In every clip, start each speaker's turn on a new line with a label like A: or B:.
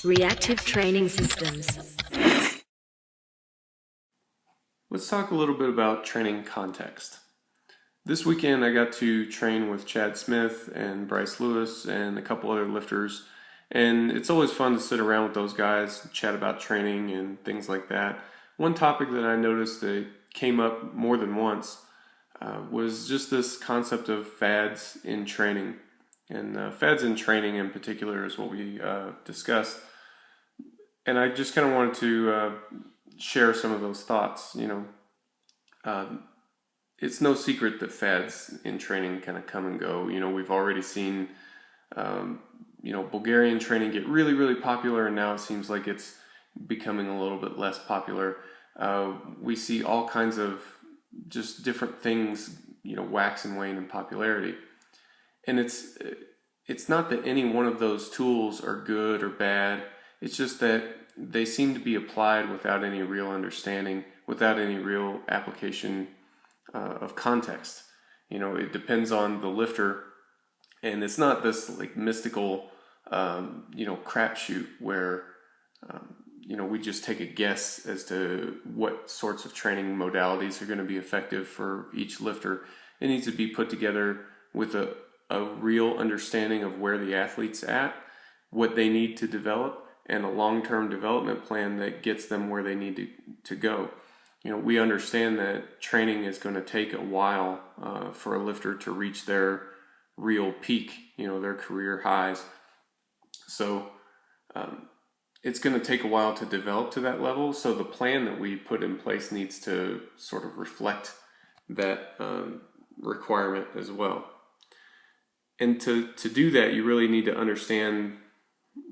A: Reactive training systems.
B: Let's talk a little bit about training context. This weekend I got to train with Chad Smith and Bryce Lewis and a couple other lifters, and it's always fun to sit around with those guys, chat about training and things like that. One topic that I noticed that came up more than once was just this concept of fads in training. And fads in training in particular is what we discussed. And I just kind of wanted to share some of those thoughts. It's no secret that fads in training kind of come and go. We've already seen, Bulgarian training get really, really popular, and now it seems like it's becoming a little bit less popular. We see all kinds of just different things, wax and wane in popularity. And it's not that any one of those tools are good or bad. It's just that they seem to be applied without any real understanding, without any real application of context. It depends on the lifter, and it's not this like mystical, crapshoot where, we just take a guess as to what sorts of training modalities are going to be effective for each lifter. It needs to be put together with a real understanding of where the athlete's at, what they need to develop, and a long-term development plan that gets them where they need to go. We understand that training is going to take a while for a lifter to reach their real peak, their career highs. So it's going to take a while to develop to that level. So the plan that we put in place needs to sort of reflect that requirement as well. And to do that, you really need to understand,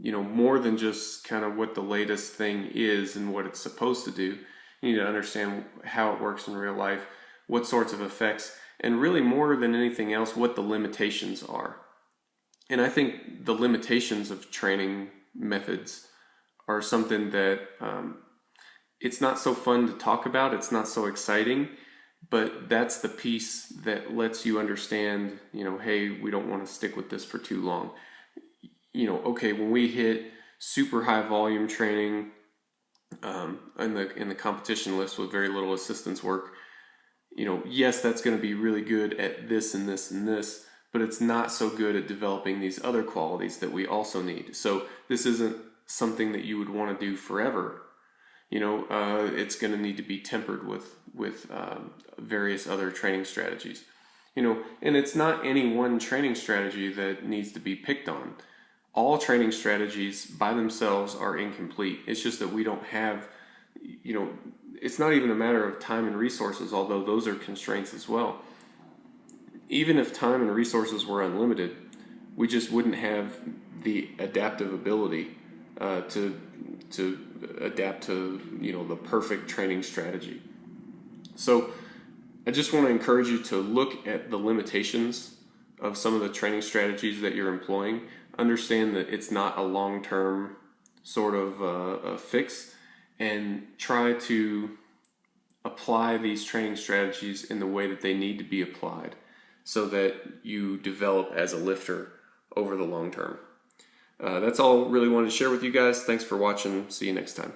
B: more than just kind of what the latest thing is and what it's supposed to do. You need to understand how it works in real life, what sorts of effects, and really more than anything else, what the limitations are. And I think the limitations of training methods are something that it's not so fun to talk about, it's not so exciting, but that's the piece that lets you understand, hey, we don't want to stick with this for too long. Okay, when we hit super high volume training in the competition list with very little assistance work, yes, that's going to be really good at this and this and this, but it's not so good at developing these other qualities that we also need. So this isn't something that you would want to do forever. It's going to need to be tempered with various other training strategies. And it's not any one training strategy that needs to be picked on. All training strategies by themselves are incomplete. It's just that we don't have, it's not even a matter of time and resources, although those are constraints as well. Even if time and resources were unlimited, we just wouldn't have the adaptive ability to adapt to the perfect training strategy. So I just want to encourage you to look at the limitations of some of the training strategies that you're employing. Understand that it's not a long-term sort of a fix, and try to apply these training strategies in the way that they need to be applied so that you develop as a lifter over the long term. That's all I really wanted to share with you guys. Thanks for watching. See you next time.